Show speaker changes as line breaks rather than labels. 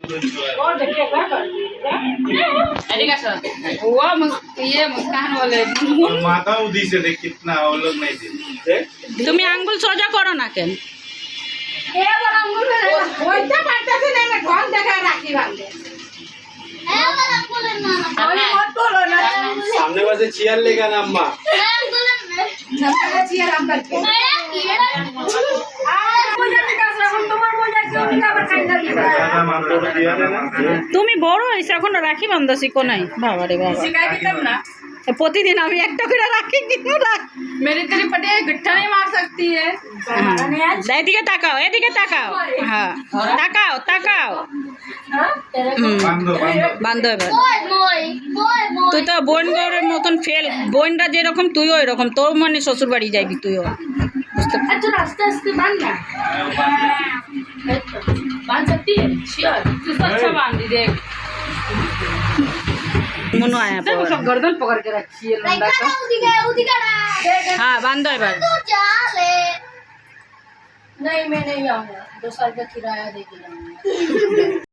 और देखिए क्या कर अरे का सर वो ये मुस्कान वाले
माथा उदी से देख कितना वो लोग नहीं दे
তুমি আঙ্গুল সোজা করো না কেন?
ए वाला अंगूर होइता पारता से नहीं मैं ढोल देखा राखी बांधे ए वाला अंगूर ना ओए मत बोलो ना
सामने वाले चेयर लेगा ना अम्मा
नमस्कार चेयर हम करके मुझे विकास हम তোমার মজা কেউ দিনা আবার কাইন্দা দিবা
তুমি বড় হইছ এখনো রাখি বান্ধা শিখো নাই। বাবা রে বাবা,
सिखाई दितम ना
প্রতিদিন আমি একটা করে রাখি কিনো রাখ।
मेरी तेरी पटे गट्ठा नहीं मार सकती है
এদিকে তাকাও, এদিকে তাকাও। হ্যাঁ তাকাও তাকাও। বান্ধব এবার তুই তো বোন গৌরের মতন ফেল। বোনরা যেরকম তুইও এরকম, তোর মানে শ্বশুর বাড়ি যাইবি তুইও।
अच्छा रास्ते रास्ते बांधना बांध सकती है श्योर तू अच्छा बांध दी देख
মনে হয়
देखो सब गर्दन पकड़ के रखी है लंडा का
হ্যাঁ বান্ধব এবার।
नहीं मैं नहीं आऊंगा 2 साल का किराया दे के जाऊंगा